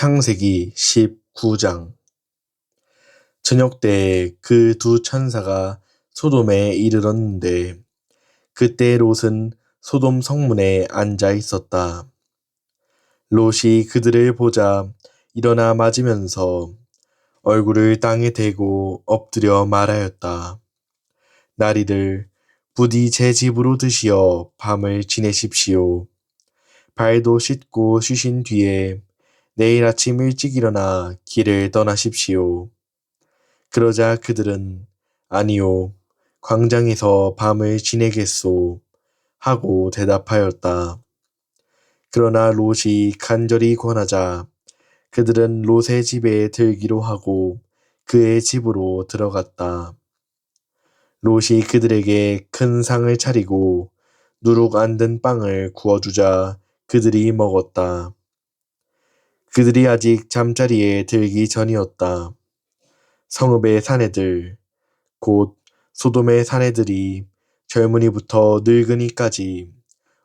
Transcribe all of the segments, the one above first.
창세기 19장. 저녁 때에 그 두 천사가 소돔에 이르렀는데 그때 롯은 소돔 성문에 앉아 있었다. 롯이 그들을 보자 일어나 맞으면서 얼굴을 땅에 대고 엎드려 말하였다. 나리들 부디 제 집으로 드시어 밤을 지내십시오. 발도 씻고 쉬신 뒤에 내일 아침 일찍 일어나 길을 떠나십시오. 그러자 그들은 아니요, 광장에서 밤을 지내겠소 하고 대답하였다. 그러나 롯이 간절히 권하자 그들은 롯의 집에 들기로 하고 그의 집으로 들어갔다. 롯이 그들에게 큰 상을 차리고 누룩 안 든 빵을 구워주자 그들이 먹었다. 그들이 아직 잠자리에 들기 전이었다. 성읍의 사내들, 곧 소돔의 사내들이 젊은이부터 늙은이까지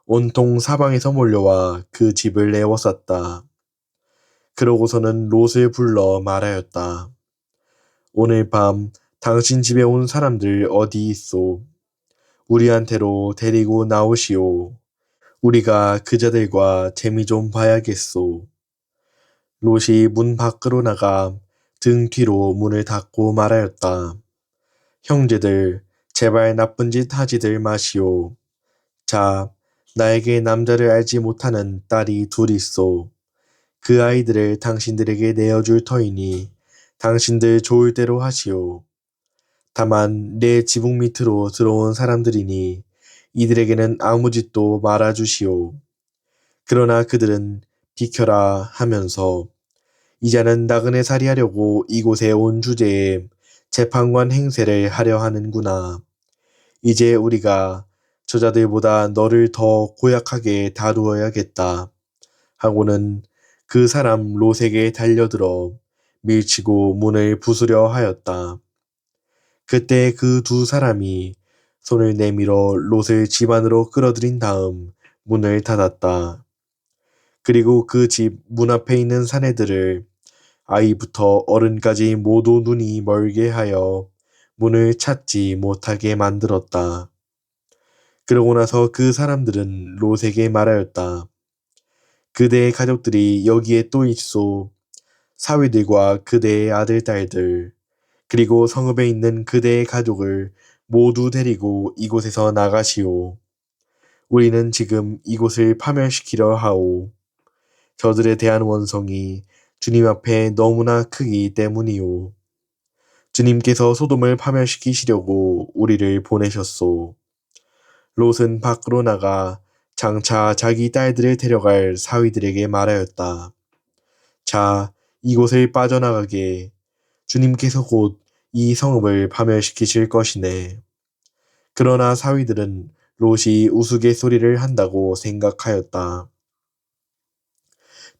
온통 사방에서 몰려와 그 집을 에워쌌다. 그러고서는 롯을 불러 말하였다. 오늘 밤 당신 집에 온 사람들 어디 있소? 우리한테로 데리고 나오시오. 우리가 그자들과 재미 좀 봐야겠소. 롯이 문 밖으로 나가 등 뒤로 문을 닫고 말하였다. 형제들, 제발 나쁜 짓 하지들 마시오. 자, 나에게 남자를 알지 못하는 딸이 둘 있소. 그 아이들을 당신들에게 내어줄 터이니 당신들 좋을 대로 하시오. 다만 내 지붕 밑으로 들어온 사람들이니 이들에게는 아무 짓도 말아주시오. 그러나 그들은 비켜라 하면서 이자는 나그네 살이하려고 이곳에 온 주제에 재판관 행세를 하려 하는구나. 이제 우리가 저자들보다 너를 더 고약하게 다루어야겠다. 하고는 그 사람 롯에게 달려들어 밀치고 문을 부수려 하였다. 그때 그 두 사람이 손을 내밀어 롯을 집 안으로 끌어들인 다음 문을 닫았다. 그리고 그 집 문 앞에 있는 사내들을 아이부터 어른까지 모두 눈이 멀게 하여 문을 찾지 못하게 만들었다. 그러고 나서 그 사람들은 롯에게 말하였다. 그대의 가족들이 여기에 또 있소. 사위들과 그대의 아들, 딸들, 그리고 성읍에 있는 그대의 가족을 모두 데리고 이곳에서 나가시오. 우리는 지금 이곳을 파멸시키려 하오. 저들에 대한 원성이 주님 앞에 너무나 크기 때문이오. 주님께서 소돔을 파멸시키시려고 우리를 보내셨소. 롯은 밖으로 나가 장차 자기 딸들을 데려갈 사위들에게 말하였다. 자, 이곳을 빠져나가게. 주님께서 곧 이 성읍을 파멸시키실 것이네. 그러나 사위들은 롯이 우스갯소리를 한다고 생각하였다.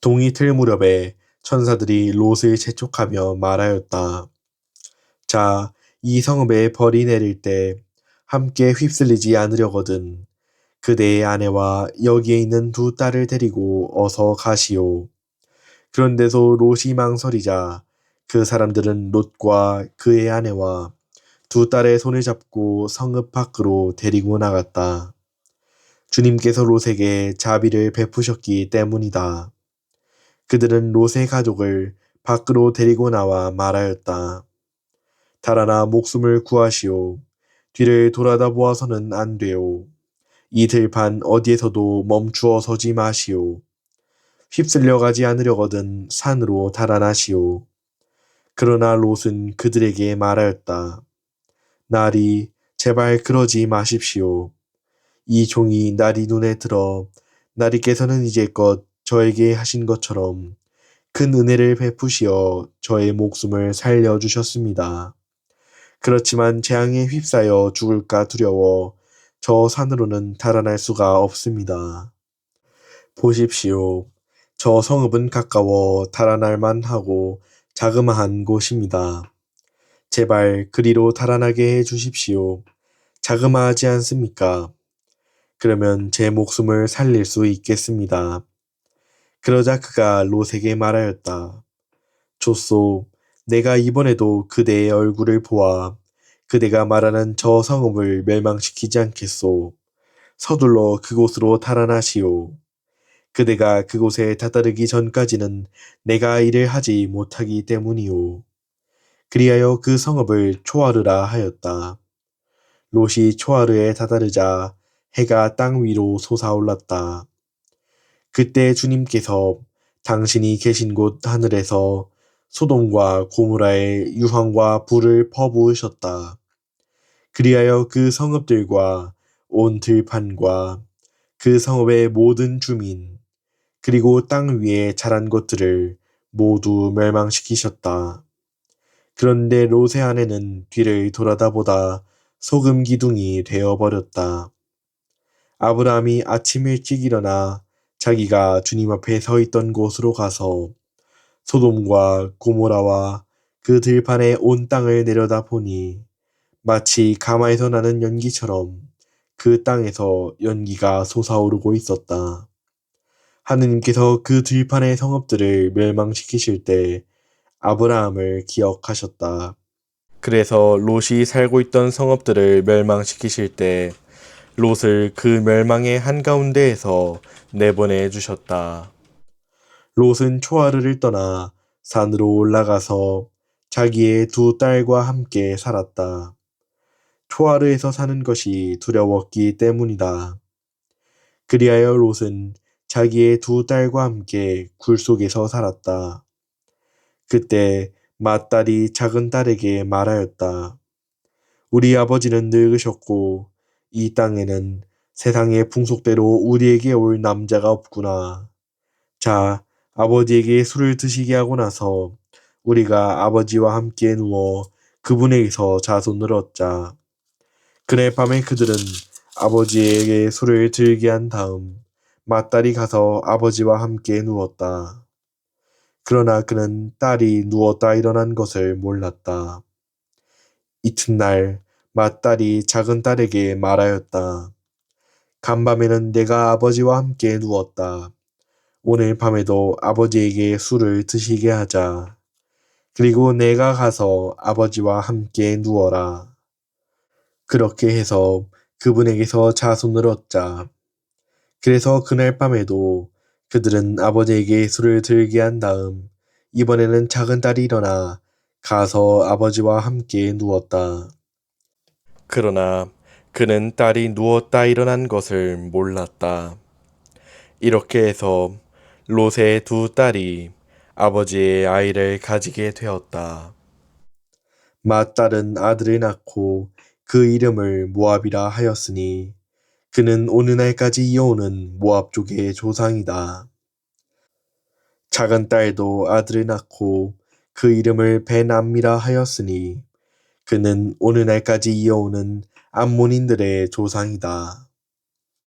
동이 틀 무렵에 천사들이 롯을 재촉하며 말하였다. 자, 이 성읍에 벌이 내릴 때 함께 휩쓸리지 않으려거든 그대의 아내와 여기에 있는 두 딸을 데리고 어서 가시오. 그런데도 롯이 망설이자 그 사람들은 롯과 그의 아내와 두 딸의 손을 잡고 성읍 밖으로 데리고 나갔다. 주님께서 롯에게 자비를 베푸셨기 때문이다. 그들은 롯의 가족을 밖으로 데리고 나와 말하였다. 달아나 목숨을 구하시오. 뒤를 돌아다 보아서는 안 돼요. 이 들판 어디에서도 멈추어 서지 마시오. 휩쓸려 가지 않으려거든 산으로 달아나시오. 그러나 롯은 그들에게 말하였다. 나리, 제발 그러지 마십시오. 이 종이 나리 눈에 들어 나리께서는 이제껏 저에게 하신 것처럼 큰 은혜를 베푸시어 저의 목숨을 살려주셨습니다. 그렇지만 재앙에 휩싸여 죽을까 두려워 저 산으로는 달아날 수가 없습니다. 보십시오. 저 성읍은 가까워 달아날 만하고 자그마한 곳입니다. 제발 그리로 달아나게 해 주십시오. 자그마하지 않습니까? 그러면 제 목숨을 살릴 수 있겠습니다. 그러자 그가 롯에게 말하였다. 좋소, 내가 이번에도 그대의 얼굴을 보아 그대가 말하는 저 성읍을 멸망시키지 않겠소. 서둘러 그곳으로 달아나시오. 그대가 그곳에 다다르기 전까지는 내가 일을 하지 못하기 때문이오. 그리하여 그 성읍을 초아르라 하였다. 롯이 초아르에 다다르자 해가 땅 위로 솟아올랐다. 그때 주님께서 당신이 계신 곳 하늘에서 소돔과 고모라의 유황과 불을 퍼부으셨다. 그리하여 그 성읍들과 온 들판과 그 성읍의 모든 주민 그리고 땅 위에 자란 것들을 모두 멸망시키셨다. 그런데 롯의 아내는 뒤를 돌아다보다 소금 기둥이 되어버렸다. 아브라함이 아침 일찍 일어나 자기가 주님 앞에 서 있던 곳으로 가서 소돔과 고모라와 그 들판의 온 땅을 내려다보니 마치 가마에서 나는 연기처럼 그 땅에서 연기가 솟아오르고 있었다. 하느님께서 그 들판의 성읍들을 멸망시키실 때 아브라함을 기억하셨다. 그래서 롯이 살고 있던 성읍들을 멸망시키실 때 롯을 그 멸망의 한가운데에서 내보내 주셨다. 롯은 초아르를 떠나 산으로 올라가서 자기의 두 딸과 함께 살았다. 초아르에서 사는 것이 두려웠기 때문이다. 그리하여 롯은 자기의 두 딸과 함께 굴 속에서 살았다. 그때 맏딸이 작은 딸에게 말하였다. 우리 아버지는 늙으셨고 이 땅에는 세상의 풍속대로 우리에게 올 남자가 없구나. 자, 아버지에게 술을 드시게 하고 나서 우리가 아버지와 함께 누워 그분에게서 자손을 얻자. 그날 밤에 그들은 아버지에게 술을 들게 한 다음 맏딸이 가서 아버지와 함께 누웠다. 그러나 그는 딸이 누웠다 일어난 것을 몰랐다. 이튿날 맏딸이 작은 딸에게 말하였다. 간밤에는 내가 아버지와 함께 누웠다. 오늘 밤에도 아버지에게 술을 드시게 하자. 그리고 내가 가서 아버지와 함께 누워라. 그렇게 해서 그분에게서 자손을 얻자. 그래서 그날 밤에도 그들은 아버지에게 술을 들게 한 다음 이번에는 작은 딸이 일어나 가서 아버지와 함께 누웠다. 그러나 그는 딸이 누웠다 일어난 것을 몰랐다. 이렇게 해서 롯의 두 딸이 아버지의 아이를 가지게 되었다. 맏딸은 아들을 낳고 그 이름을 모압이라 하였으니 그는 오늘날까지 이어오는 모압 족의 조상이다. 작은 딸도 아들을 낳고 그 이름을 베남미라 하였으니 그는 오늘날까지 이어오는 암몬인들의 조상이다.